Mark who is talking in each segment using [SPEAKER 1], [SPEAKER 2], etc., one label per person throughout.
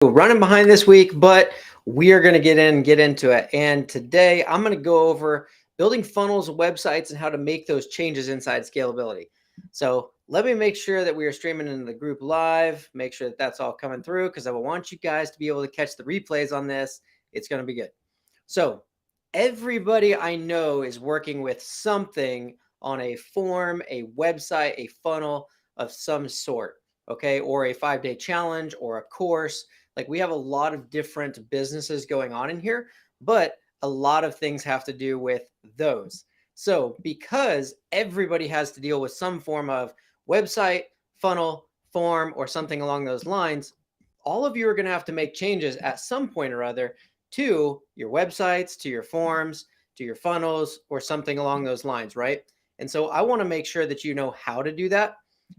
[SPEAKER 1] Running behind this week, but we are going to get into it. And today I'm going to go over building funnels, websites, and how to make those changes inside scalability. So let me make sure that we are streaming into the group live, make sure that that's all coming through, because I want you guys to be able to catch the replays on this. It's going to be good. So everybody I know is working with something on a form, a website, a funnel of some sort, okay? Or a 5-day challenge or a course. Like, we have a lot of different businesses going on in here, but a lot of things have to do with those. So because everybody has to deal with some form of website, funnel, form, or something along those lines, all of you are going to have to make changes at some point or other to your websites, to your forms, to your funnels, or something along those lines, right? And so I want to make sure that you know how to do that,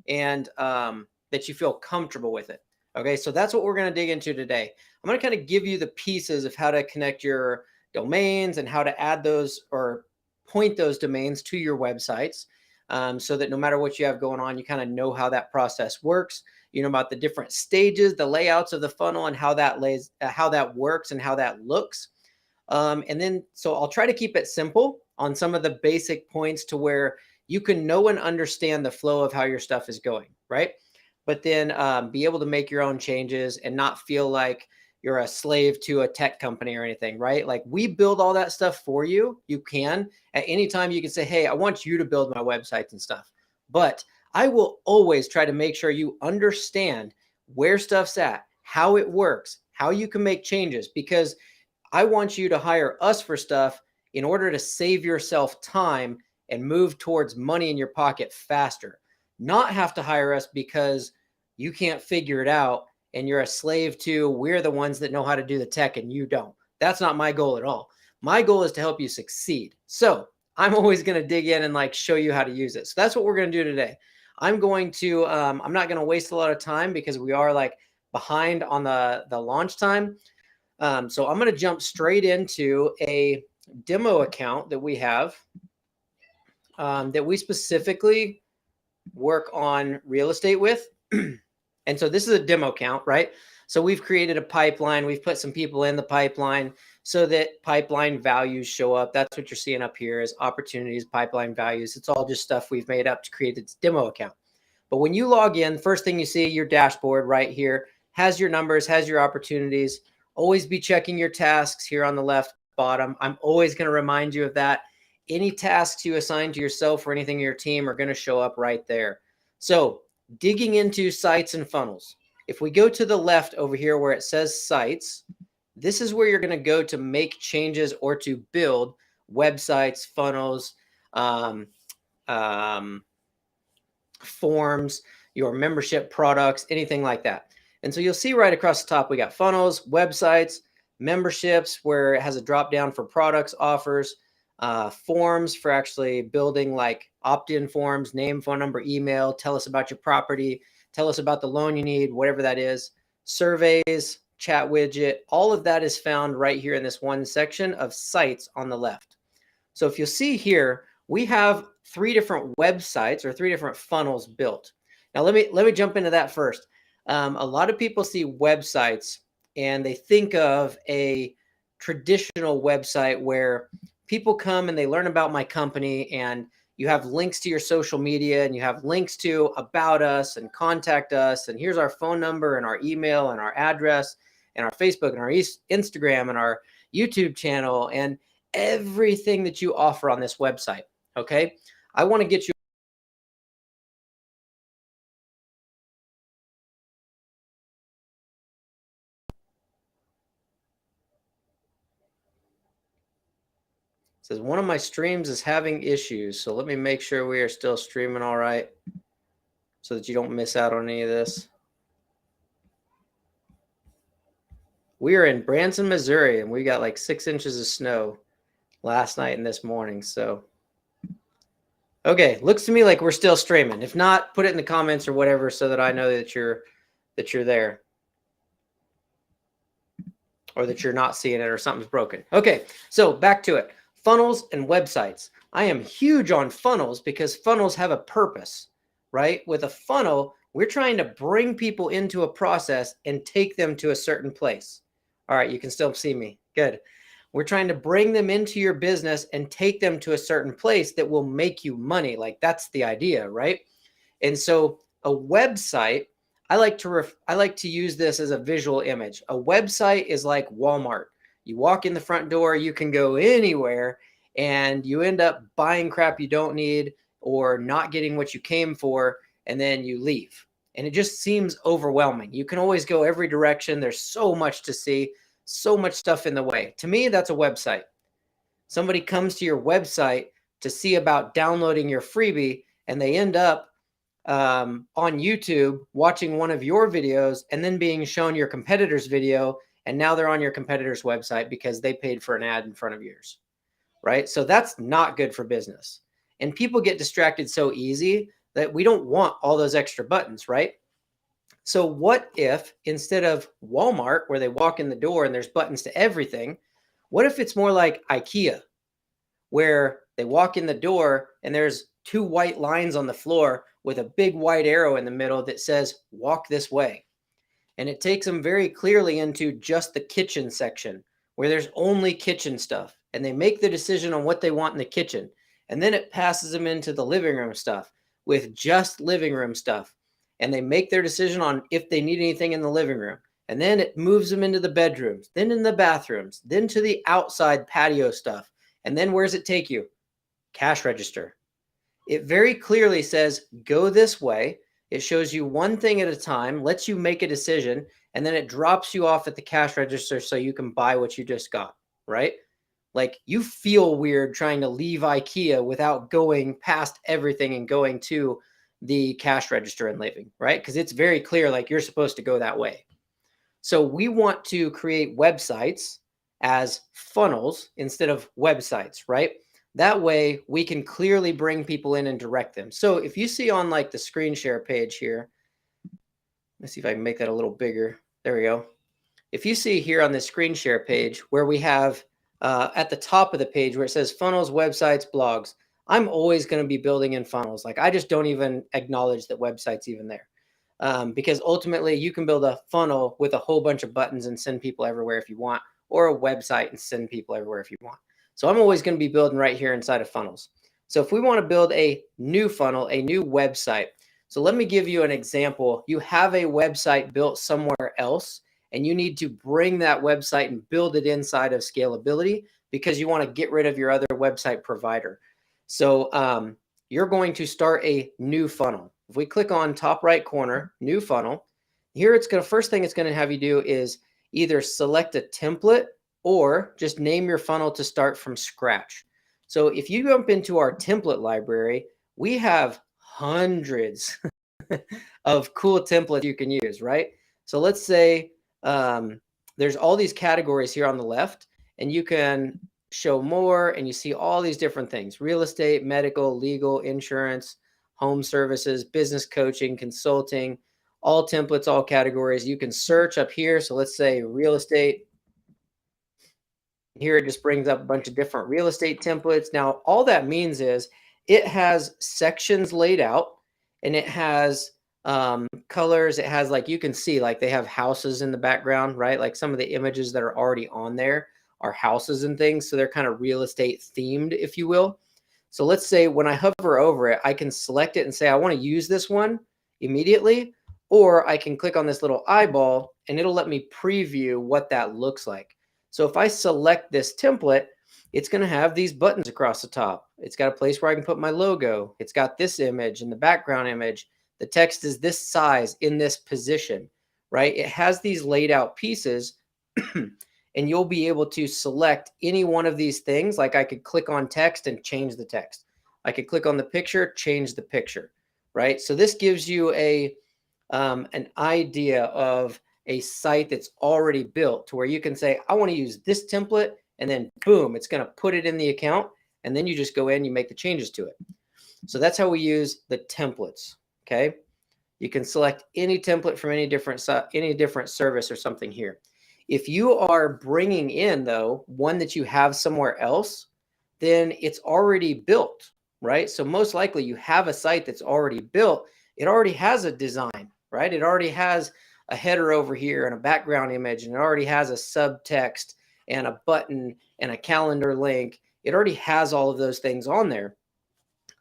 [SPEAKER 1] and that you feel comfortable with it. Okay, so that's what we're going to dig into today. I'm going to kind of give you the pieces of how to connect your domains and how to add those or point those domains to your websites, so that no matter what you have going on, you kind of know how that process works. You know about the different stages, the layouts of the funnel, and how that works and how that looks. And then, so I'll try to keep it simple on some of the basic points to where you can know and understand the flow of how your stuff is going, right? But then be able to make your own changes and not feel like you're a slave to a tech company or anything, right? Like, we build all that stuff for you. You can at any time, you can say, hey, I want you to build my websites and stuff. But I will always try to make sure you understand where stuff's at, how it works, how you can make changes, because I want you to hire us for stuff in order to save yourself time and move towards money in your pocket faster. Not have to hire us because you can't figure it out and you're a slave to, we're the ones that know how to do the tech and you don't. That's not my goal at all. My goal is to help you succeed. So I'm always going to dig in and like show you how to use it. So that's what we're going to do today. I'm not going to waste a lot of time because we are like behind on the launch time. So I'm going to jump straight into a demo account that we have, that we specifically work on real estate with. And so this is a demo account, right? So we've created a pipeline. We've put some people in the pipeline so that pipeline values show up. That's what you're seeing up here is opportunities, pipeline values. It's all just stuff we've made up to create this demo account. But when you log in, first thing you see, your dashboard right here has your numbers, has your opportunities. Always be checking your tasks here on the left bottom. I'm always going to remind you of that. Any tasks you assign to yourself or anything in your team are going to show up right there. So digging into sites and funnels. If we go to the left over here where it says sites, this is where you're going to go to make changes or to build websites, funnels, forms, your membership products, anything like that. And so you'll see right across the top, we got funnels, websites, memberships, where it has a drop down for products, offers, forms for actually building like opt-in forms, name, phone number, email, tell us about your property, tell us about the loan you need, whatever that is, surveys, chat widget, all of that is found right here in this one section of sites on the left. So if you'll see here, we have 3 different websites or 3 different funnels built. Now let me jump into that first. A lot of people see websites and they think of a traditional website where people come and they learn about my company, and you have links to your social media and you have links to about us and contact us. And here's our phone number and our email and our address and our Facebook and our Instagram and our YouTube channel and everything that you offer on this website. Okay. I want to get you. Says one of my streams is having issues. So let me make sure we are still streaming all right so that you don't miss out on any of this. We are in Branson, Missouri, and we got like 6 inches of snow last night and this morning. So, okay, looks to me like we're still streaming. If not, put it in the comments or whatever so that I know that you're there, or that you're not seeing it or something's broken. Okay, so back to it. Funnels and websites. I am huge on funnels because funnels have a purpose, right? With a funnel, We're trying to bring people into a process and take them to a certain place. All right, you can still see me. Good. We're trying to bring them into your business and take them to a certain place that will make you money. Like that's the idea, right? And so a website, I like to use this as a visual image. A website is like Walmart. You walk in the front door, you can go anywhere, and you end up buying crap you don't need or not getting what you came for, and then you leave. And it just seems overwhelming. You can always go every direction. There's so much to see, so much stuff in the way. To me, that's a website. Somebody comes to your website to see about downloading your freebie, and they end up on YouTube watching one of your videos and then being shown your competitor's video. And now they're on your competitor's website because they paid for an ad in front of yours, right? So that's not good for business. And people get distracted so easy that we don't want all those extra buttons, right? So what if instead of Walmart, where they walk in the door and there's buttons to everything, what if it's more like IKEA, where they walk in the door and there's two white lines on the floor with a big white arrow in the middle that says, walk this way. And it takes them very clearly into just the kitchen section where there's only kitchen stuff. And they make the decision on what they want in the kitchen. And then it passes them into the living room stuff with just living room stuff. And they make their decision on if they need anything in the living room. And then it moves them into the bedrooms, then in the bathrooms, then to the outside patio stuff. And then where does it take you? Cash register. It very clearly says, go this way. It shows you one thing at a time, lets you make a decision, and then it drops you off at the cash register so you can buy what you just got, right? Like you feel weird trying to leave IKEA without going past everything and going to the cash register and leaving, right? Because it's very clear, like you're supposed to go that way. So we want to create websites as funnels instead of websites, right? That way we can clearly bring people in and direct them. So if you see on like the screen share page here, let's see if I can make that a little bigger. There we go. If you see here on the screen share page where we have at the top of the page where it says funnels, websites, blogs, I'm always going to be building in funnels. Like I just don't even acknowledge that website's even there. Because ultimately you can build a funnel with a whole bunch of buttons and send people everywhere if you want, or a website and send people everywhere if you want. So I'm always going to be building right here inside of funnels. So if we want to build a new funnel, a new website, so let me give you an example. You have a website built somewhere else, and you need to bring that website and build it inside of Scalability because you want to get rid of your other website provider. So you're going to start a new funnel. If we click on top right corner, new funnel, here it's going to, first thing it's going to have you do is either select a template or just name your funnel to start from scratch. So if you jump into our template library, we have hundreds of cool templates you can use, right? So let's say there's all these categories here on the left, and you can show more, and you see all these different things: real estate, medical, legal, insurance, home services, business coaching, consulting, all templates, all categories. You can search up here. So let's say real estate. Here it just brings up a bunch of different real estate templates. Now, all that means is it has sections laid out, and it has colors. It has, like, you can see, like, they have houses in the background, right? Like some of the images that are already on there are houses and things. So they're kind of real estate themed, if you will. So let's say when I hover over it, I can select it and say, I want to use this one immediately, or I can click on this little eyeball and it'll let me preview what that looks like. So if I select this template, it's going to have these buttons across the top. It's got a place where I can put my logo. It's got this image and the background image. The text is this size in this position, right? It has these laid out pieces and you'll be able to select any one of these things. Like I could click on text and change the text. I could click on the picture, change the picture, right? So this gives you an idea of a site that's already built to where you can say, I want to use this template, and then boom, it's going to put it in the account. And then you just go in, you make the changes to it. So that's how we use the templates. Okay. You can select any template from any different service or something here. If you are bringing in, though, one that you have somewhere else, then it's already built, right? So most likely you have a site that's already built. it already has a design, right? It already has a header over here and a background image, and it already has a subtext and a button and a calendar link. It already has all of those things on there.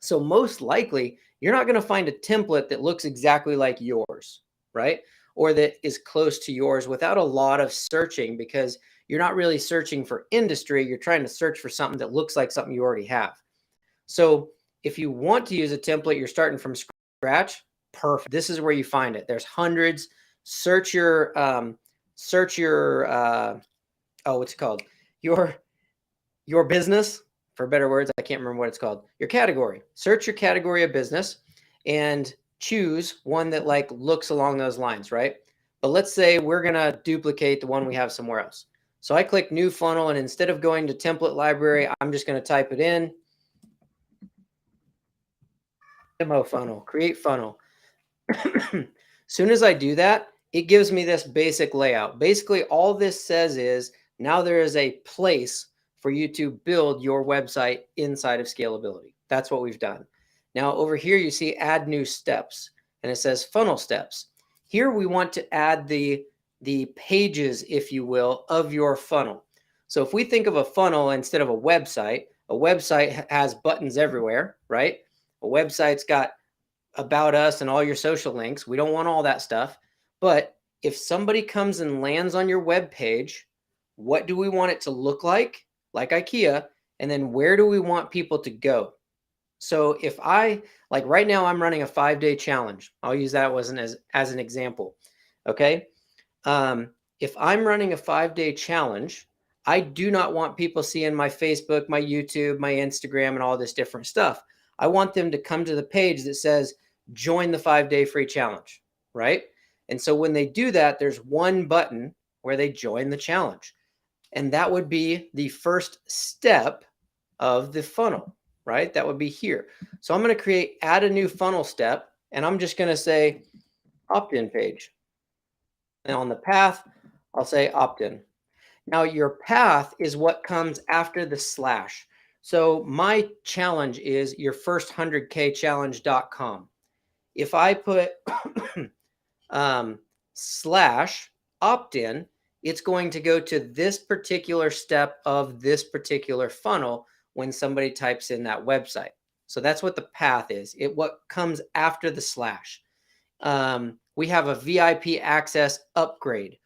[SPEAKER 1] So most likely, you're not going to find a template that looks exactly like yours, right? Or that is close to yours without a lot of searching, because you're not really searching for industry. You're trying to search for something that looks like something you already have. So if you want to use a template, you're starting from scratch, perfect. This is where you find it. There's hundreds. Search your, what's it called? Your business, for better words, I can't remember what it's called. Your category. Search your category of business and choose one that like looks along those lines, right? But let's say we're going to duplicate the one we have somewhere else. So I click new funnel, and instead of going to template library, I'm just going to type it in. Demo funnel, create funnel. Soon as I do that, it gives me this basic layout. Basically, all this says is now there is a place for you to build your website inside of Scalability. That's what we've done. Now over here, you see add new steps, and it says funnel steps. Here we want to add the pages, if you will, of your funnel. So if we think of a funnel instead of a website has buttons everywhere, right? A website's got about us and all your social links. We don't want all that stuff. But if somebody comes and lands on your web page, what do we want it to look like IKEA? And then where do we want people to go? So if I, like right now, I'm running a 5-day challenge. I'll use that as an example. Okay. If I'm running a 5-day challenge, I do not want people seeing my Facebook, my YouTube, my Instagram, and all this different stuff. I want them to come to the page that says, join the 5-day free challenge, right? And so when they do that, there's one button where they join the challenge. And that would be the first step of the funnel, right? That would be here. So I'm going to add a new funnel step, and I'm just going to say opt-in page. And on the path, I'll say opt-in. Now your path is what comes after the slash. So my challenge is your first 100K challenge.com. If I put slash opt-in, it's going to go to this particular step of this particular funnel when somebody types in that website. So that's what the path is. What comes after the slash. We have a VIP access upgrade.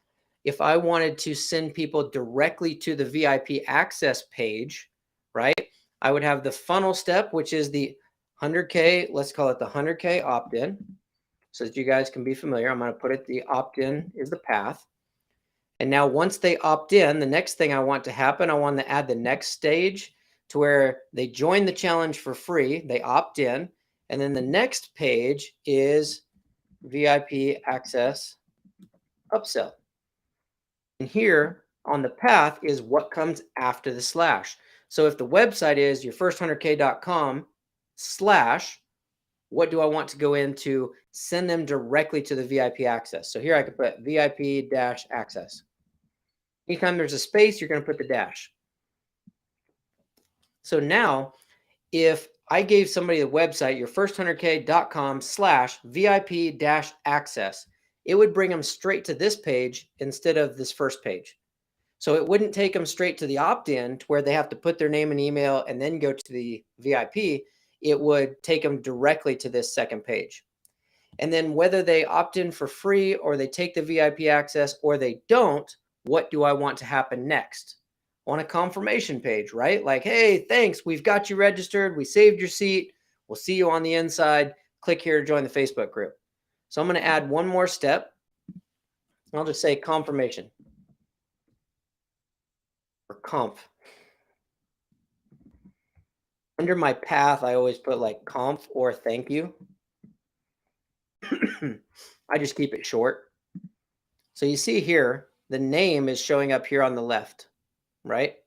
[SPEAKER 1] If I wanted to send people directly to the VIP access page, right, I would have the funnel step, which is the 100K, let's call it the 100K opt-in, so that you guys can be familiar. I'm going to put it, the opt-in is the path. And now once they opt in, the next thing I want to happen, I want to add the next stage to where they join the challenge for free, they opt in, and then the next page is VIP access upsell. And here on the path is what comes after the slash. So if the website is your first 100K.com slash, what do I want to go in to send them directly to the VIP access? So here I could put VIP-access. Anytime there's a space, you're going to put the dash. So now, if I gave somebody the website, your first 100K.com slash VIP-access, it would bring them straight to this page instead of this first page. So it wouldn't take them straight to the opt-in to where they have to put their name and email and then go to the VIP. It would take them directly to this second page. And then whether they opt in for free or they take the VIP access or they don't, what do I want to happen next? On a confirmation page, right? Like, hey, thanks, we've got you registered. We saved your seat. We'll see you on the inside. Click here to join the Facebook group. So I'm going to add one more step. I'll just say confirmation or conf. Under my path, I always put like conf or thank you. I just keep it short. So you see here, the name is showing up here on the left, right?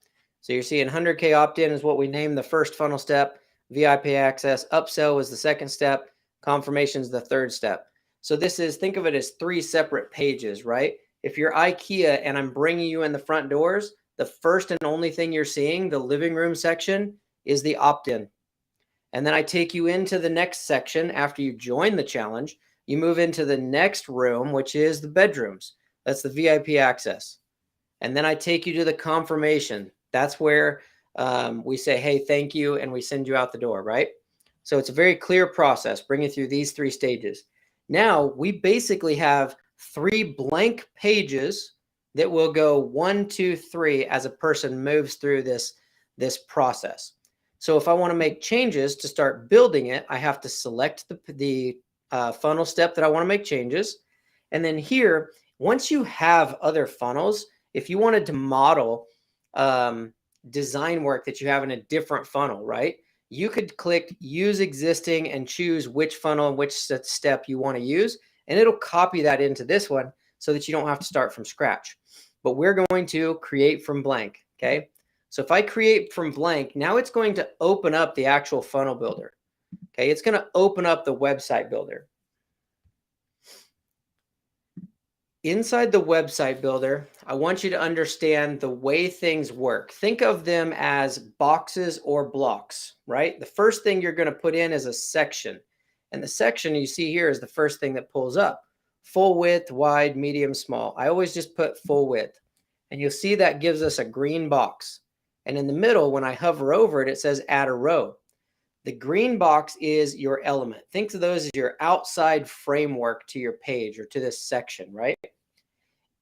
[SPEAKER 1] So you're seeing 100K opt-in is what we named the first funnel step. VIP access upsell was the second step. Confirmation is the third step. So this is, think of it as 3 separate pages, right? If you're IKEA and I'm bringing you in the front doors, the first and only thing you're seeing, the living room section, is the opt-in. And then I take you into the next section after you join the challenge. You move into the next room, which is the bedrooms. That's the VIP access. And then I take you to the confirmation. That's where we say, hey, thank you, and we send you out the door, right? So it's a very clear process, bring you through these 3 stages. Now we basically have 3 blank pages that will go 1, 2, 3 as a person moves through this process. So if I want to make changes to start building it, I have to select the funnel step that I want to make changes. And then here, once you have other funnels, if you wanted to model design work that you have in a different funnel, right? You could click use existing and choose which funnel and which step you want to use, and it'll copy that into this one so that you don't have to start from scratch. But we're going to create from blank, okay? So if I create from blank, now it's going to open up the actual funnel builder, okay? It's going to open up the website builder. Inside the website builder, I want you to understand the way things work. Think of them as boxes or blocks, right? The first thing you're going to put in is a section. And the section you see here is the first thing that pulls up. Full width, wide, medium, small. I always just put full width. And you'll see that gives us a green box. And in the middle, when I hover over it, it says add a row. The green box is your element. Think of those as your outside framework to your page or to this section, right?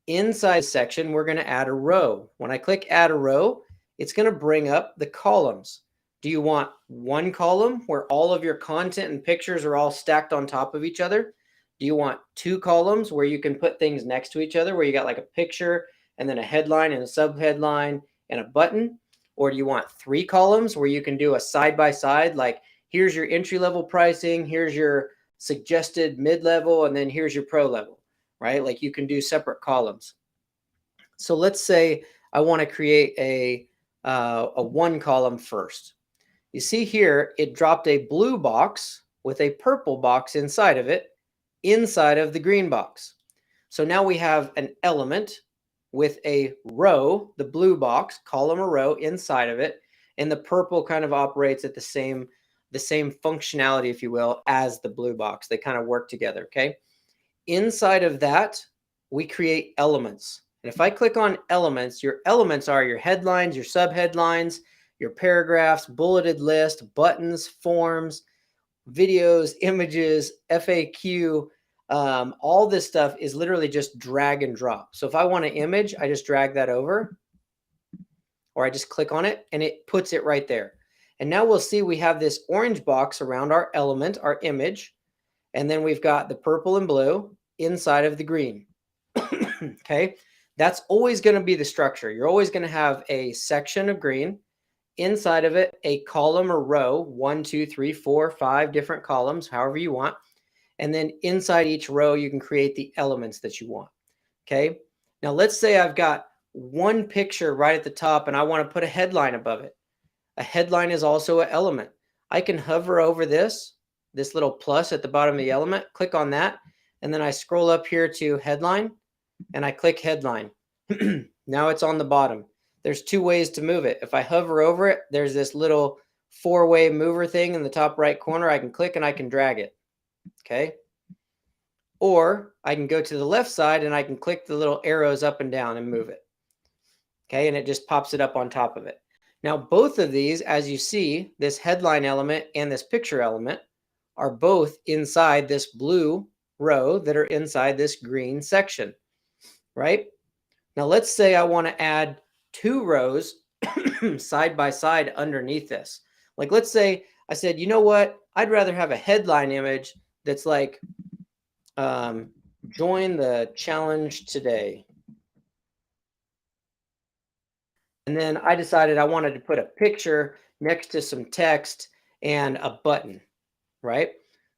[SPEAKER 1] Inside section, we're going to add a row. When I click add a row, it's going to bring up the columns. Do you want one column where all of your content and pictures are all stacked on top of each other? Do you want 2 columns where you can put things next to each other, where you got like a picture and then a headline and a subheadline and a button? Or do you want 3 columns where you can do a side-by-side, like here's your entry-level pricing, here's your suggested mid-level, and then here's your pro level, right? Like you can do separate columns. So let's say I want to create a 1 column first. You see here, it dropped a blue box with a purple box inside of it, inside of the green box. So now we have an element with a row, the blue box, column or row inside of it, and the purple kind of operates at the same functionality, if you will, as the blue box. They kind of work together, okay? Inside of that, we create elements. And if I click on elements, your elements are your headlines, your subheadlines, your paragraphs, bulleted list, buttons, forms, videos, images, FAQ. All this stuff is literally just drag and drop. So if I want an image, I just drag that over, or I just click on it and it puts it right there. And now we'll see we have this orange box around our element, our image, and then we've got the purple and blue inside of the green. Okay, that's always going to be the structure. You're always going to have a section of green, inside of it a column or row, 1, 2, 3, 4, 5 different columns, however you want. And then inside each row, you can create the elements that you want. Okay, now let's say I've got one picture right at the top and I want to put a headline above it. A headline is also an element. I can hover over this little plus at the bottom of the element, click on that, and then I scroll up here to headline and I click headline. Now it's on the bottom. There's 2 ways to move it. If I hover over it, there's this little 4-way mover thing in the top right corner. I can click and I can drag it. Okay. Or I can go to the left side and I can click the little arrows up and down and move it. Okay. And it just pops it up on top of it. Now, both of these, as you see, this headline element and this picture element are both inside this blue row that are inside this green section, right? Now, let's say I want to add 2 rows side by side underneath this. Like, let's say I said, you know what? I'd rather have a headline image that's like, join the challenge today. And then I decided I wanted to put a picture next to some text and a button, right?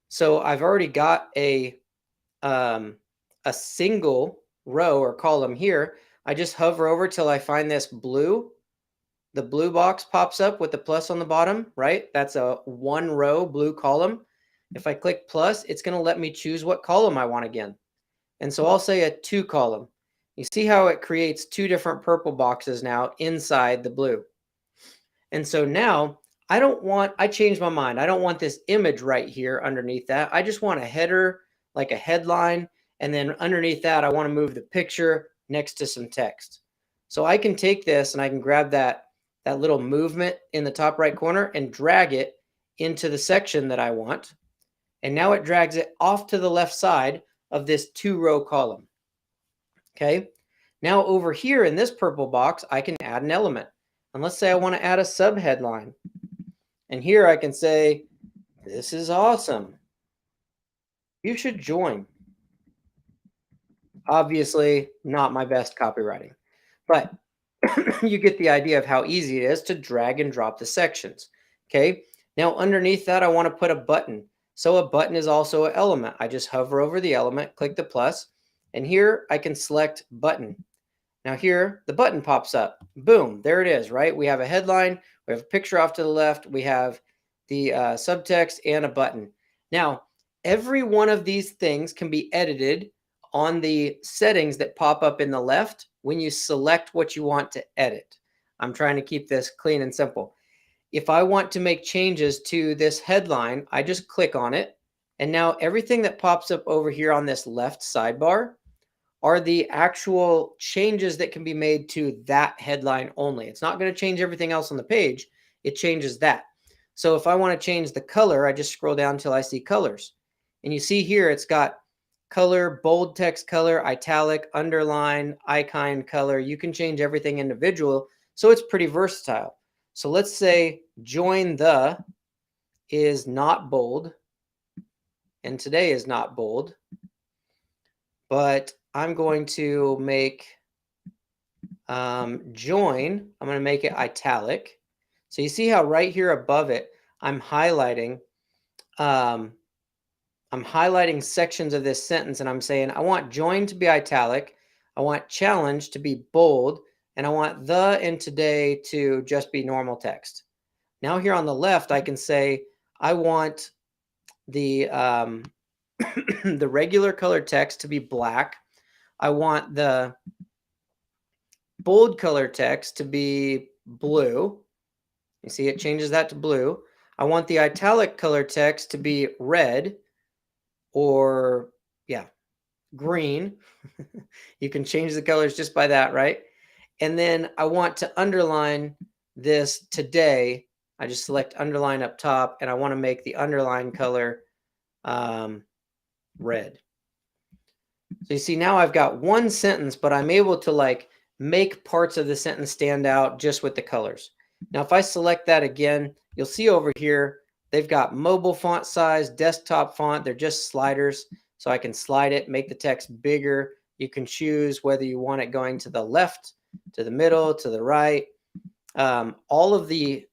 [SPEAKER 1] So I've already got a single row or column here. I just hover over till I find this blue. The blue box pops up with the plus on the bottom, right? That's a 1 row blue column. If I click plus, it's going to let me choose what column I want again. And so I'll say a 2 column. You see how it creates 2 different purple boxes now inside the blue. And so now I changed my mind. I don't want this image right here underneath that. I just want a header, like a headline. And then underneath that, I want to move the picture next to some text. So I can take this and I can grab that little movement in the top right corner and drag it into the section that I want. And now it drags it off to the left side of this 2-row column. Okay. Now over here in this purple box, I can add an element. And let's say I want to add a subheadline. And here I can say, this is awesome. You should join. Obviously, not my best copywriting, but you get the idea of how easy it is to drag and drop the sections. Okay. Now underneath that, I want to put a button. So a button is also an element. I just hover over the element, click the plus, and here I can select button. Now here, the button pops up. Boom, there it is, right? We have a headline, we have a picture off to the left, we have the subtext and a button. Now, every one of these things can be edited on the settings that pop up in the left when you select what you want to edit. I'm trying to keep this clean and simple. If I want to make changes to this headline, I just click on it. And now everything that pops up over here on this left sidebar are the actual changes that can be made to that headline only. It's not going to change everything else on the page. It changes that. So if I want to change the color, I just scroll down until I see colors. And you see here, it's got color, bold text color, italic, underline, icon color. You can change everything individual. So it's pretty versatile. So let's say join the is not bold. And today is not bold. But I'm going to make join. I'm going to make it italic. So you see how right here above it, I'm highlighting sections of this sentence, and I'm saying I want join to be italic, I want challenge to be bold, and I want the and today to just be normal text. Now here on the left, I can say I want the the regular color text to be black. I want the bold color text to be blue. You see it changes that to blue. I want the italic color text to be red or, yeah, green. You can change the colors just by that, right? And then I want to underline this today. I just select underline up top, and I want to make the underline color red. So you see now I've got one sentence, but I'm able to like make parts of the sentence stand out just with the colors. Now, if I select that again, you'll see over here, they've got mobile font size, desktop font. They're just sliders. So I can slide it, make the text bigger. You can choose whether you want it going to the left, to the middle, to the right. All of the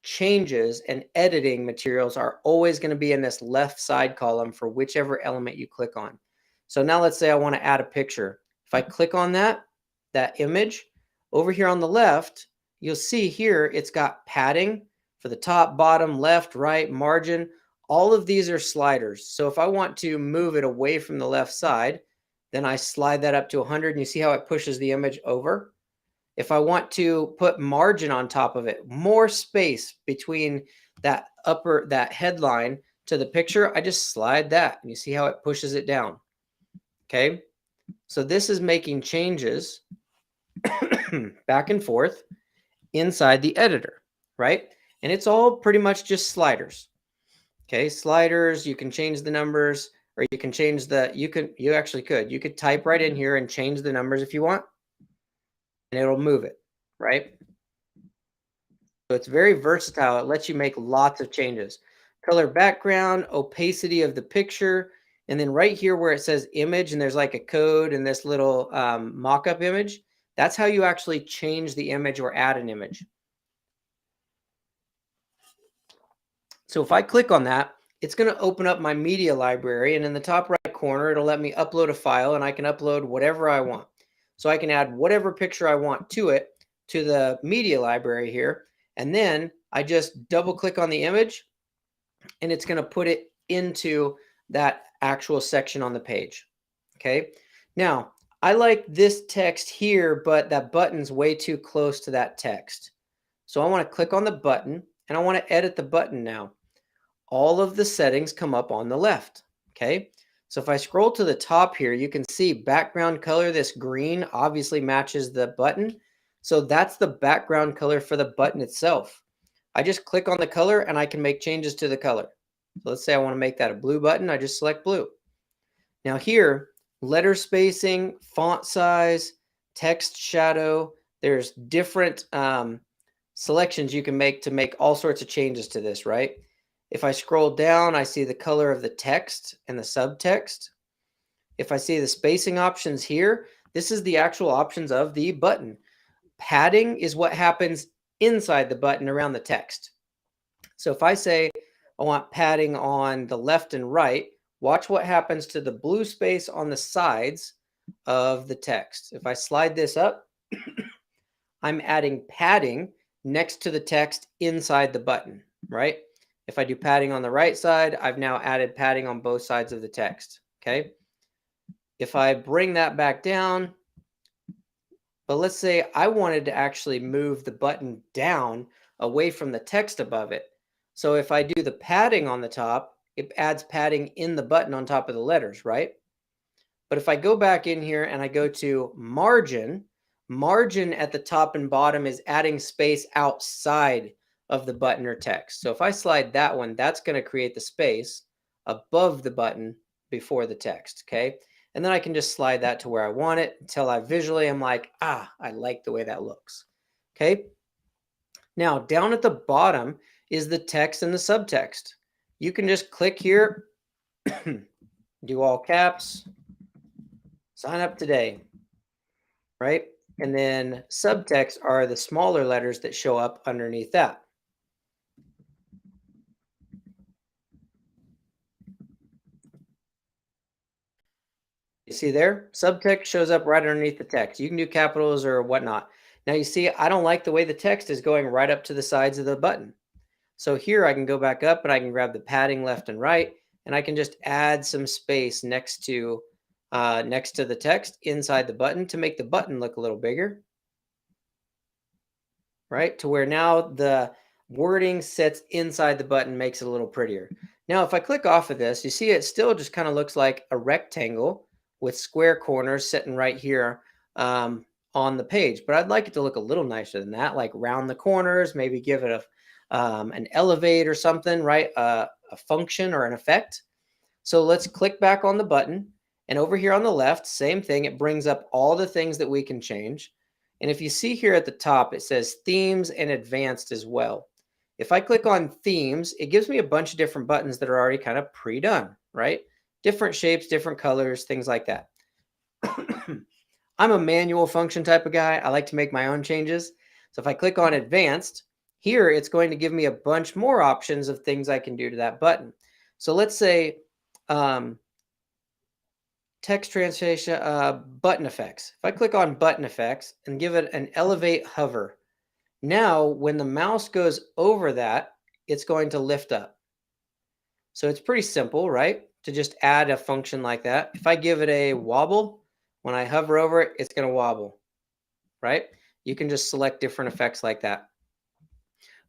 [SPEAKER 1] changes and editing materials are always going to be in this left side column for whichever element you click on. So now let's say I want to add a picture. If I click on that image over here on the left, you'll see here it's got padding for the top, bottom, left, right, margin. All of these are sliders. So if I want to move it away from the left side, then I slide that up to 100, and you see how it pushes the image over. If I want to put margin on top of it, more space between that headline to the picture, I just slide that, and you see how it pushes it down. Okay, so this is making changes back and forth inside the editor, right? And it's all pretty much just sliders. Okay, sliders, you can change the numbers, or you can change you could type right in here and change the numbers if you want, and it'll move it, right? So it's very versatile. It lets you make lots of changes. Color background, opacity of the picture, and then right here where it says image and there's like a code and this little mock-up image, that's how you actually change the image or add an image. So if I click on that, it's going to open up my media library, and in the top right corner, it'll let me upload a file, and I can upload whatever I want. So I can add whatever picture I want to it, to the media library here, and then I just double click on the image, and it's going to put it into that actual section on the page. Okay. Now, I like this text here, but that button's way too close to that text. So I want to click on the button, and I want to edit the button now. All of the settings come up on the left. Okay. So if I scroll to the top here, you can see background color, this green obviously matches the button. So that's the background color for the button itself. I just click on the color and I can make changes to the color. So let's say I want to make that a blue button. I just select blue. Now here, letter spacing, font size, text shadow, there's different selections you can make to make all sorts of changes to this, right? If I scroll down, I see the color of the text and the subtext. If I see the spacing options here, this is the actual options of the button. Padding is what happens inside the button around the text. So if I say I want padding on the left and right, watch what happens to the blue space on the sides of the text. If I slide this up, I'm adding padding next to the text inside the button, right? If I do padding on the right side, I've now added padding on both sides of the text, okay? If I bring that back down, but let's say I wanted to actually move the button down away from the text above it. So if I do the padding on the top, it adds padding in the button on top of the letters, right? But if I go back in here and I go to margin, margin at the top and bottom is adding space outside of the button or text. So if I slide that one, that's going to create the space above the button before the text, okay? And then I can just slide that to where I want it until I visually am like, I like the way that looks, okay? Now, down at the bottom is the text and the subtext. You can just click here, do all caps, sign up today, right? And then subtext are the smaller letters that show up underneath that. You see there, subtext shows up right underneath the text. You can do capitals or whatnot. Now you see, I don't like the way the text is going right up to the sides of the button. So here I can go back up and I can grab the padding left and right, and I can just add some space next to the text inside the button to make the button look a little bigger, right? To where now the wording sits inside the button, makes it a little prettier. Now, if I click off of this, you see it still just kind of looks like a rectangle with square corners sitting right here on the page. But I'd like it to look a little nicer than that, like round the corners, maybe give it an elevate or something, right? A function or an effect. So let's click back on the button. And over here on the left, same thing. It brings up all the things that we can change. And if you see here at the top, it says themes and advanced as well. If I click on themes, it gives me a bunch of different buttons that are already kind of pre-done, right? Different shapes, different colors, things like that. I'm a manual function type of guy. I like to make my own changes. So if I click on advanced, here it's going to give me a bunch more options of things I can do to that button. So let's say text translation, button effects. If I click on button effects and give it an elevate hover, now when the mouse goes over that, it's going to lift up. So it's pretty simple, right? To just add a function like that. If I give it a wobble, when I hover over it, it's going to wobble, right? You can just select different effects like that.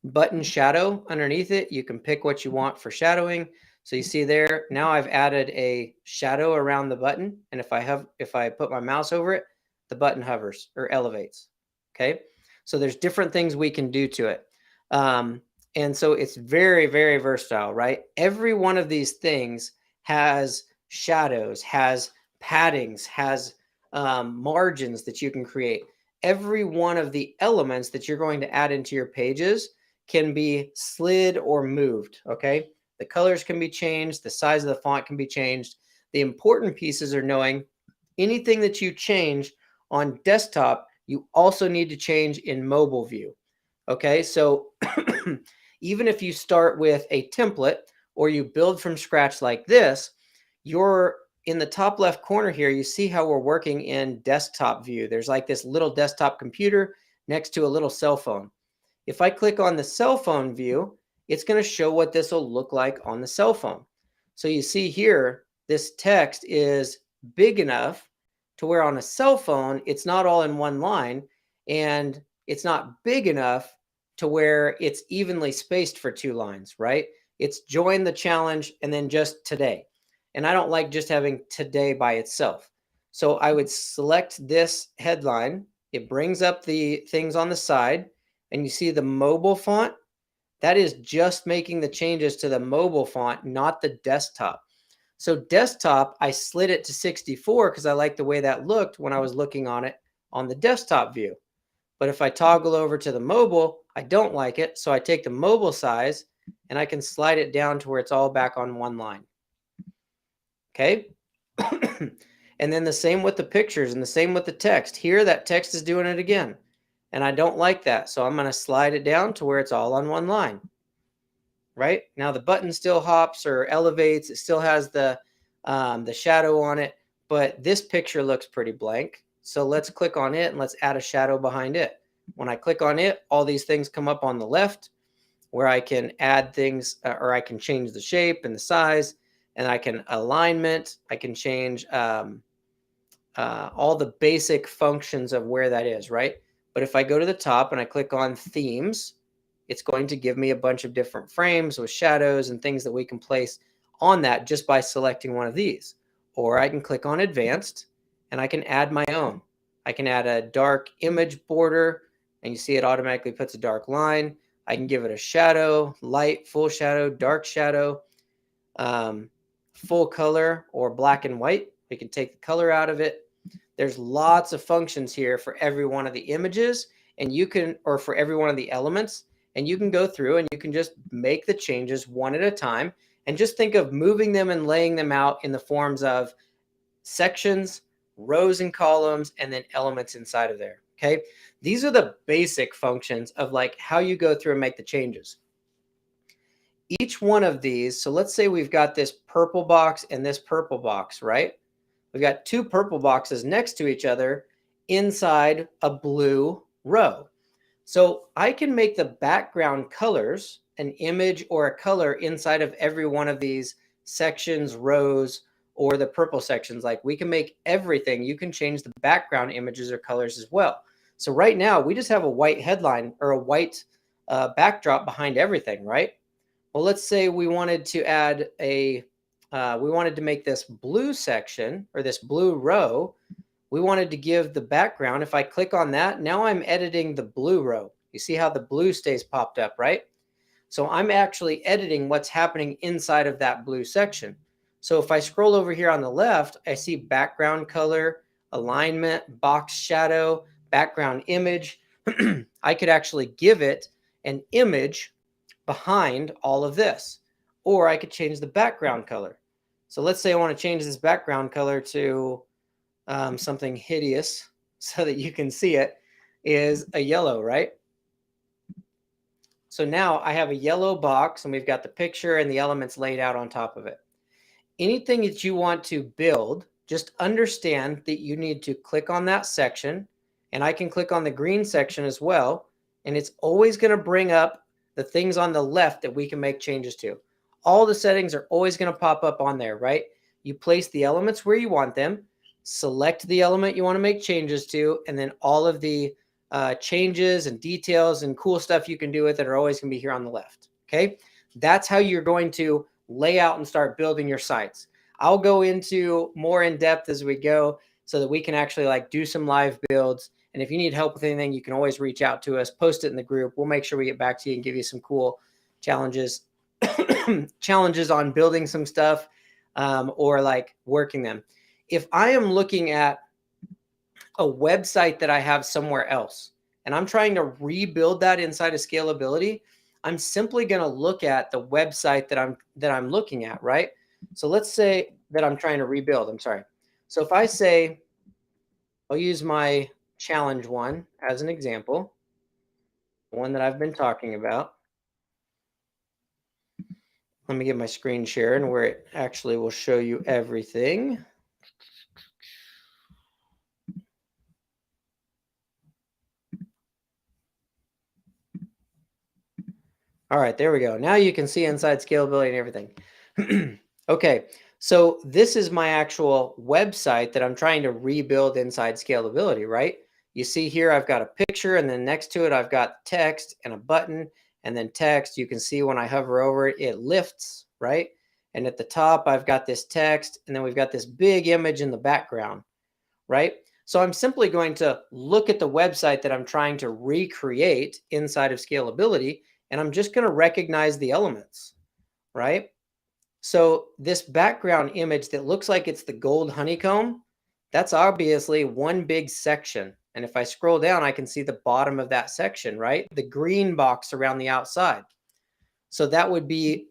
[SPEAKER 1] Button shadow underneath it, you can pick what you want for shadowing. So you see there, now I've added a shadow around the button. And if I put my mouse over it, the button hovers or elevates. Okay. So there's different things we can do to it. And so it's very, very versatile, right? Every one of these things has shadows, has paddings, has margins that you can create. Every one of the elements that you're going to add into your pages can be slid or moved, okay? The colors can be changed. The size of the font can be changed. The important pieces are knowing anything that you change on desktop, you also need to change in mobile view, okay? So even if you start with a template or you build from scratch like this, you're in the top left corner here, you see how we're working in desktop view. There's like this little desktop computer next to a little cell phone. If I click on the cell phone view, it's going to show what this will look like on the cell phone. So you see here, this text is big enough to where on a cell phone, it's not all in one line, and it's not big enough to where it's evenly spaced for 2 lines, right? It's join the challenge and then just today. And I don't like just having today by itself. So I would select this headline. It brings up the things on the side, and you see the mobile font. That is just making the changes to the mobile font, not the desktop. So desktop, I slid it to 64 because I like the way that looked when I was looking on it on the desktop view. But if I toggle over to the mobile, I don't like it. So I take the mobile size and I can slide it down to where it's all back on one line. Okay. And then the same with the pictures and the same with the text. Here, that text is doing it again. And I don't like that. So I'm going to slide it down to where it's all on one line. Right now, the button still hops or elevates. It still has the shadow on it, but this picture looks pretty blank. So let's click on it and let's add a shadow behind it. When I click on it, all these things come up on the left where I can add things or I can change the shape and the size, and I can alignment. I can change all the basic functions of where that is, right? But if I go to the top and I click on themes, it's going to give me a bunch of different frames with shadows and things that we can place on that just by selecting one of these. Or I can click on advanced and I can add my own. I can add a dark image border, and you see it automatically puts a dark line. I can give it a shadow, light, full shadow, dark shadow, full color, or black and white. We can take the color out of it. There's lots of functions here for every one of the images, and you can, or for every one of the elements, and you can go through and you can just make the changes one at a time and just think of moving them and laying them out in the forms of sections, rows and columns, and then elements inside of there. Okay. These are the basic functions of like how you go through and make the changes. Each one of these, so let's say we've got this purple box and this purple box, right? We've got two purple boxes next to each other inside a blue row. So I can make the background colors an image or a color inside of every one of these sections, rows, or the purple sections. Like we can make everything. You can change the background images or colors as well. So right now we just have a white headline or a white backdrop behind everything, right? Well, let's say we wanted to add we wanted to make this blue section or this blue row. We wanted to give the background. If I click on that, now I'm editing the blue row. You see how the blue stays popped up, right? So I'm actually editing what's happening inside of that blue section. So if I scroll over here on the left, I see background color, alignment, box shadow, background image. I could actually give it an image behind all of this, or I could change the background color. So let's say I want to change this background color to something hideous so that you can see it, is a yellow, right? So now I have a yellow box and we've got the picture and the elements laid out on top of it. Anything that you want to build, just understand that you need to click on that section, and I can click on the green section as well, and it's always going to bring up the things on the left that we can make changes to. All the settings are always going to pop up on there, right? You place the elements where you want them, select the element you want to make changes to, and then all of the changes and details and cool stuff you can do with it are always going to be here on the left. Okay, that's how you're going to lay out and start building your sites. I'll go into more in depth as we go so that we can actually like do some live builds. And if you need help with anything, you can always reach out to us, post it in the group. We'll make sure we get back to you and give you some cool challenges, challenges on building some stuff or like working them. If I am looking at a website that I have somewhere else and I'm trying to rebuild that inside of scalability, I'm simply going to look at the website that I'm looking at, right? So let's say that I'm trying to rebuild. I'm sorry. So if I say, I'll use my challenge one as an example, the one that I've been talking about. Let me get my screen share and where it actually will show you everything. All right, there we go. Now you can see inside scalability and everything. Okay, so this is my actual website that I'm trying to rebuild inside scalability, right? You see here, I've got a picture, and then next to it, I've got text and a button, and then text. You can see when I hover over it, it lifts, right? And at the top, I've got this text, and then we've got this big image in the background, right? So I'm simply going to look at the website that I'm trying to recreate inside of scalability, and I'm just going to recognize the elements, right? So this background image that looks like it's the gold honeycomb, that's obviously one big section. And if I scroll down, I can see the bottom of that section, right? The green box around the outside. So that would be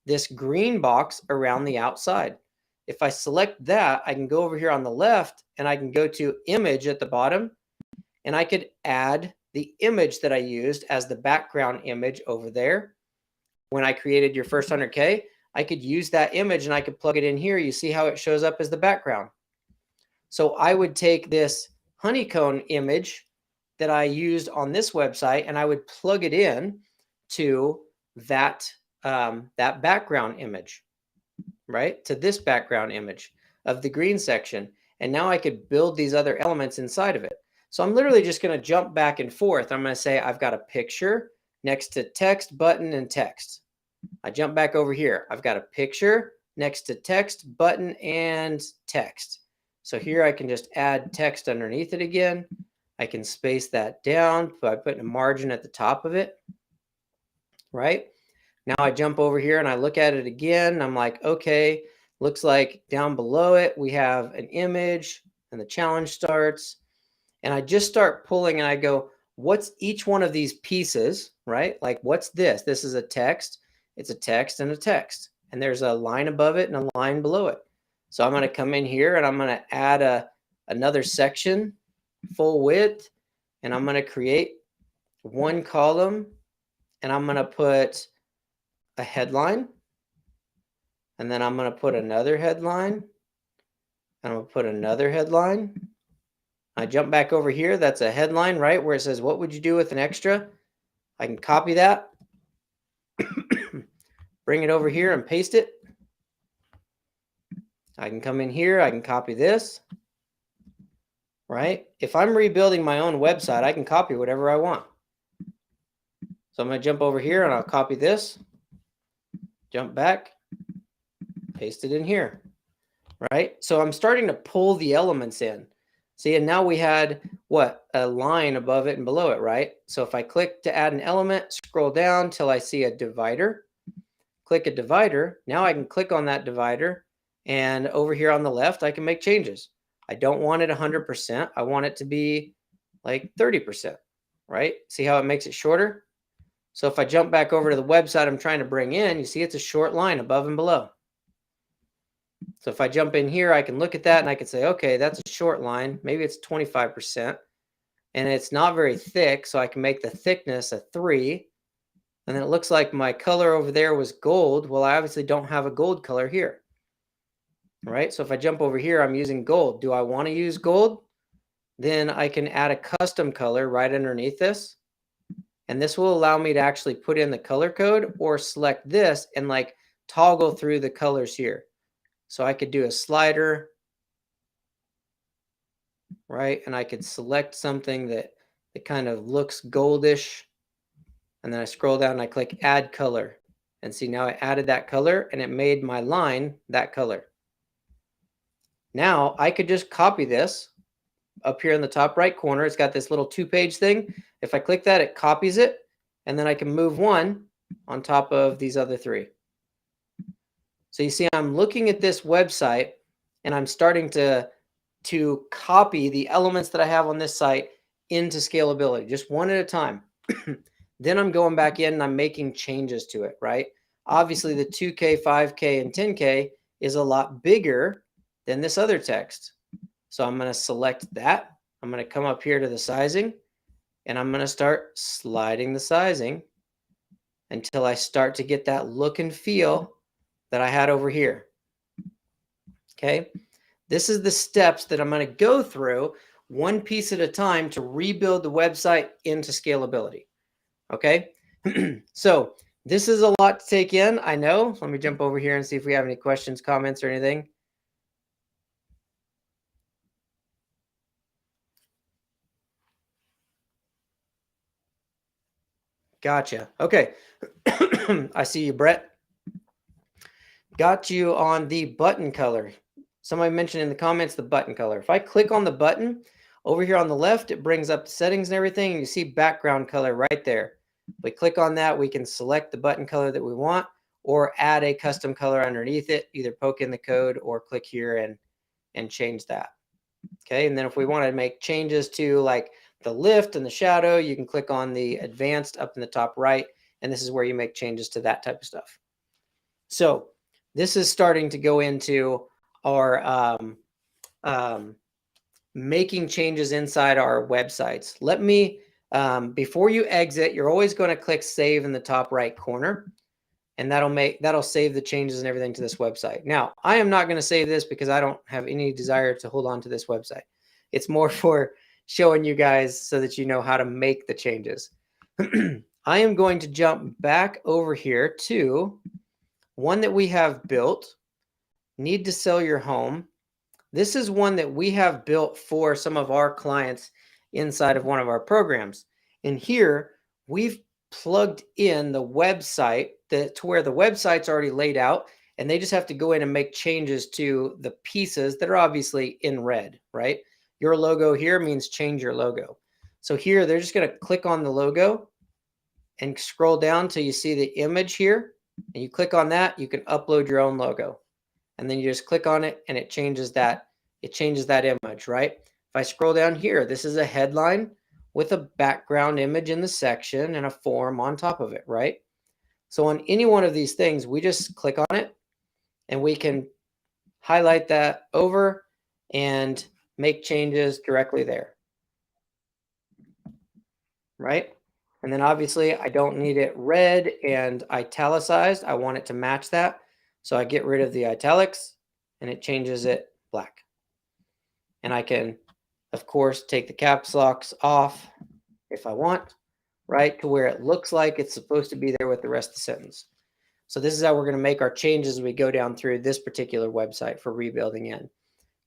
[SPEAKER 1] this green box around the outside. If I select that, I can go over here on the left and I can go to image at the bottom, and I could add the image that I used as the background image over there. When I created your first 100K, I could use that image and I could plug it in here. You see how it shows up as the background. So I would take this honeycomb image that I used on this website and I would plug it in to that, that background image, right? To this background image of the green section. And now I could build these other elements inside of it. So I'm literally just going to jump back and forth. I'm going to say I've got a picture next to text, button, and text. I jump back over here. I've got a picture next to text, button, and text. So here I can just add text underneath it again. I can space that down by putting a margin at the top of it, right? Now I jump over here and I look at it again. I'm like, okay, looks like down below it, we have an image and the challenge starts. And I just start pulling and I go, what's each one of these pieces, right? Like, what's this? This is a text. It's a text and a text. And there's a line above it and a line below it. So I'm going to come in here and I'm going to add another section, full width, and I'm going to create one column, and I'm going to put a headline, and then I'm going to put another headline, and I'm going to put another headline. I jump back over here. That's a headline, right, where it says, what would you do with an extra? I can copy that, bring it over here and paste it. I can come in here. I can copy this, right? If I'm rebuilding my own website, I can copy whatever I want. So I'm going to jump over here and I'll copy this, jump back, paste it in here, right? So I'm starting to pull the elements in. See, and now we had what? A line above it and below it, right? So if I click to add an element, scroll down till I see a divider, click a divider. Now I can click on that divider, and over here on the left, I can make changes. I don't want it 100%. I want it to be like 30%, right? See how it makes it shorter? So if I jump back over to the website I'm trying to bring in, you see it's a short line above and below. So if I jump in here, I can look at that and I can say, okay, that's a short line. Maybe it's 25%. And it's not very thick, so I can make the thickness a 3. And then it looks like my color over there was gold. Well, I obviously don't have a gold color here. Right? So if I jump over here, I'm using gold. Do I want to use gold? Then I can add a custom color right underneath this. And this will allow me to actually put in the color code or select this and like toggle through the colors here. So I could do a slider, right? And I could select something that kind of looks goldish. And then I scroll down and I click add color. And see, now I added that color and it made my line that color. Now I could just copy this up here in the top right corner. It's got this little 2-page thing. If I click that, it copies it. And then I can move one on top of these other 3. So you see, I'm looking at this website and I'm starting to copy the elements that I have on this site into scalability, just one at a time. Then I'm going back in and I'm making changes to it, right? Obviously, the 2K, 5K, and 10K is a lot bigger than this other text. So I'm going to select that. I'm going to come up here to the sizing, and I'm going to start sliding the sizing until I start to get that look and feel that I had over here. Okay. This is the steps that I'm going to go through one piece at a time to rebuild the website into scalability. Okay. So this is a lot to take in. I know. Let me jump over here and see if we have any questions, comments, or anything. Gotcha. Okay. I see you, Brett. Got you on the button color. Somebody mentioned in the comments the button color. If I click on the button over here on the left, it brings up the settings and everything. And you see background color right there. If we click on that, we can select the button color that we want or add a custom color underneath it. Either poke in the code or click here and change that. Okay. And then if we want to make changes to like the lift and the shadow, you can click on the advanced up in the top right. And this is where you make changes to that type of stuff. So this is starting to go into our making changes inside our websites. Let me, before you exit, you're always going to click save in the top right corner, and that'll save the changes and everything to this website. Now, I am not going to save this because I don't have any desire to hold on to this website. It's more for showing you guys so that you know how to make the changes. I am going to jump back over here to one that we have built, need to sell your home. This is one that we have built for some of our clients inside of one of our programs. And here we've plugged in the website to where the website's already laid out, and they just have to go in and make changes to the pieces that are obviously in red, right? Your logo here means change your logo. So here they're just going to click on the logo and scroll down till you see the image here, and you click on that, you can upload your own logo. And then you just click on it and it changes that image, right? If I scroll down here, this is a headline with a background image in the section and a form on top of it, right? So on any one of these things, we just click on it and we can highlight that over and make changes directly there, right? And then obviously I don't need it red and italicized. I want it to match that. So I get rid of the italics and it changes it black. And I can, of course, take the caps locks off if I want, right, to where it looks like it's supposed to be there with the rest of the sentence. So this is how we're going to make our changes as we go down through this particular website for rebuilding in.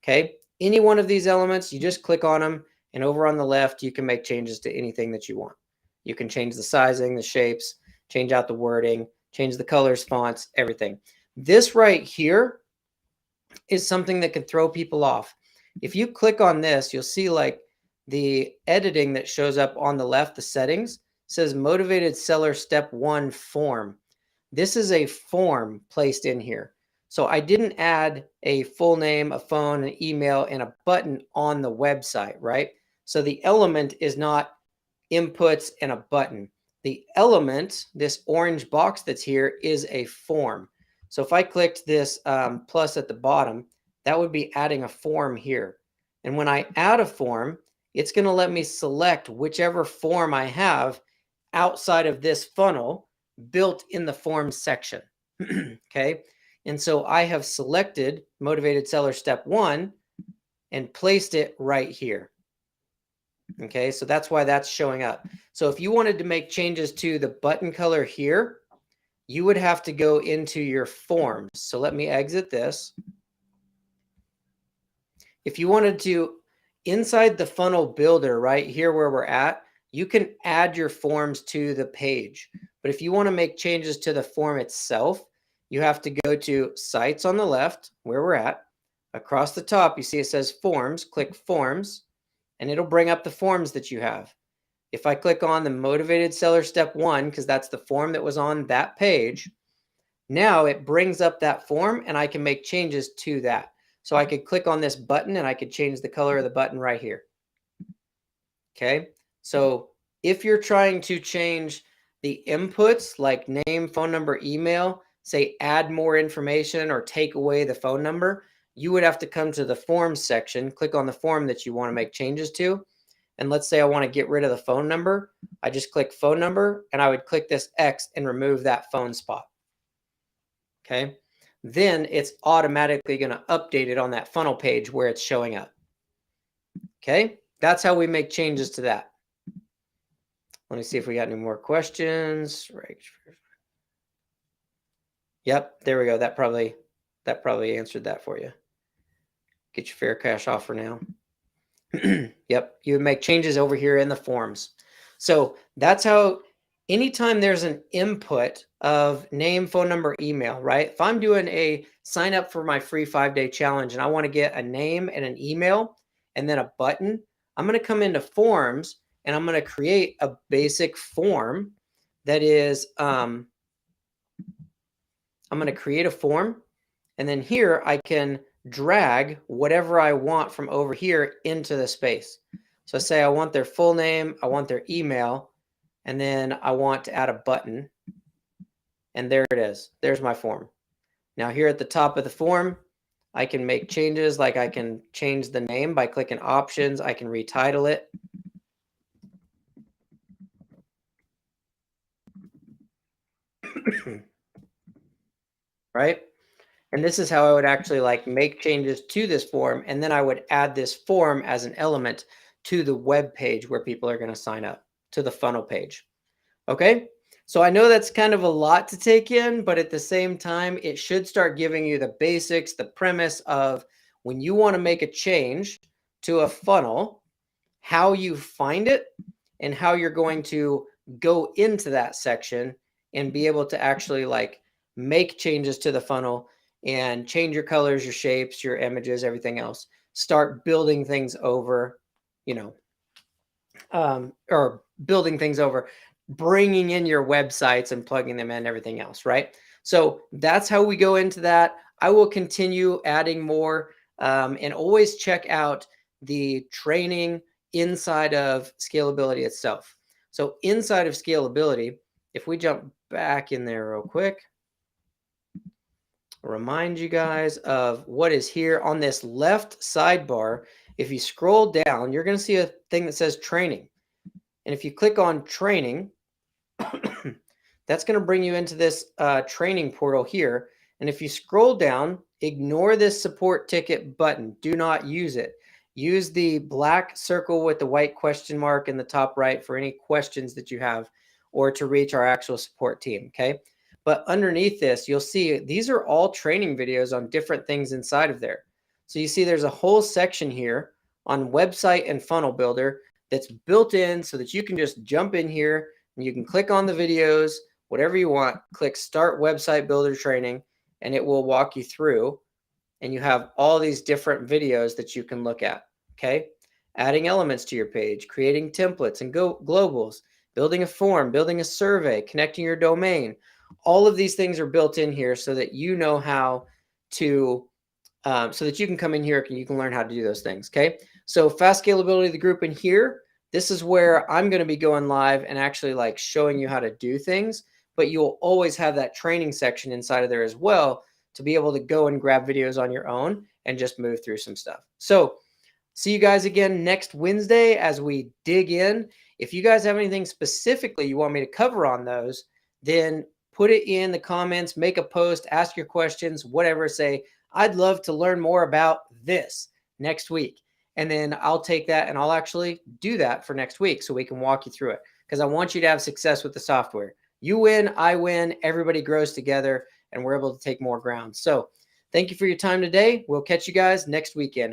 [SPEAKER 1] Okay, any one of these elements, you just click on them, and over on the left, you can make changes to anything that you want. You can change the sizing, the shapes, change out the wording, change the colors, fonts, everything. This right here is something that can throw people off. If you click on this, you'll see like the editing that shows up on the left, the settings, says motivated seller step 1 form. This is a form placed in here. So I didn't add a full name, a phone, an email, and a button on the website, right? So the element is not inputs and a button. The element, this orange box that's here, is a form. So if I clicked this plus at the bottom, that would be adding a form here. And when I add a form, it's going to let me select whichever form I have outside of this funnel built in the forms section. Okay. And so I have selected motivated seller step 1 and placed it right here. Okay. So that's why that's showing up. So if you wanted to make changes to the button color here, you would have to go into your forms. So let me exit this. If you wanted to, inside the funnel builder, right here where we're at, you can add your forms to the page. But if you want to make changes to the form itself, you have to go to sites on the left where we're at. Across the top, you see it says forms, click forms, and it'll bring up the forms that you have. If I click on the motivated seller step 1, because that's the form that was on that page, now it brings up that form and I can make changes to that. So I could click on this button and I could change the color of the button right here. Okay. So if you're trying to change the inputs like name, phone number, email, say add more information or take away the phone number, you would have to come to the forms section, click on the form that you want to make changes to. And let's say I want to get rid of the phone number. I just click phone number and I would click this X and remove that phone spot. Okay. Then it's automatically going to update it on that funnel page where it's showing up. Okay. That's how we make changes to that. Let me see if we got any more questions. Right. Yep. There we go. That probably answered that for you. Get your fair cash offer now. Yep. You would make changes over here in the forms. So that's how anytime there's an input of name, phone number, email, right? If I'm doing a sign up for my free 5-day challenge and I want to get a name and an email and then a button, I'm going to come into forms and I'm going to create a basic form that is, I'm going to create a form, and then here I can drag whatever I want from over here into the space. So say I want their full name, I want their email, and then I want to add a button. And there it is. There's my form. Now here at the top of the form, I can make changes, like I can change the name by clicking options. I can retitle it. Right? And this is how I would actually like make changes to this form. And then I would add this form as an element to the web page where people are going to sign up, to the funnel page. Okay. So I know that's kind of a lot to take in, but at the same time, it should start giving you the basics, the premise of when you want to make a change to a funnel, how you find it and how you're going to go into that section and be able to actually like make changes to the funnel and change your colors, your shapes, your images, everything else. Start building things over, you know, or building things over, bringing in your websites and plugging them in, everything else, right? So that's how we go into that. I will continue adding more, and always check out the training inside of scalability itself. So inside of scalability, if we jump back in there real quick, remind you guys of what is here on this left sidebar. If you scroll down, you're going to see a thing that says training. And if you click on training, that's going to bring you into this training portal here. And if you scroll down, ignore this support ticket button. Do not use it. Use the black circle with the white question mark in the top right for any questions that you have or to reach our actual support team, okay? But underneath this, you'll see these are all training videos on different things inside of there. So you see there's a whole section here on website and funnel builder that's built in so that you can just jump in here and you can click on the videos, whatever you want, click start website builder training, and it will walk you through. And you have all these different videos that you can look at, okay? Adding elements to your page, creating templates and globals, building a form, building a survey, connecting your domain. All of these things are built in here so that you know how to, so that you can come in here and you can learn how to do those things, okay? So fast scalability, the group in here, this is where I'm going to be going live and actually like showing you how to do things, but you'll always have that training section inside of there as well to be able to go and grab videos on your own and just move through some stuff. So see you guys again next Wednesday as we dig in. If you guys have anything specifically you want me to cover on those, then put it in the comments, make a post, ask your questions, whatever. Say, I'd love to learn more about this next week. And then I'll take that and I'll actually do that for next week so we can walk you through it, because I want you to have success with the software. You win, I win, everybody grows together, and we're able to take more ground. So thank you for your time today. We'll catch you guys next weekend.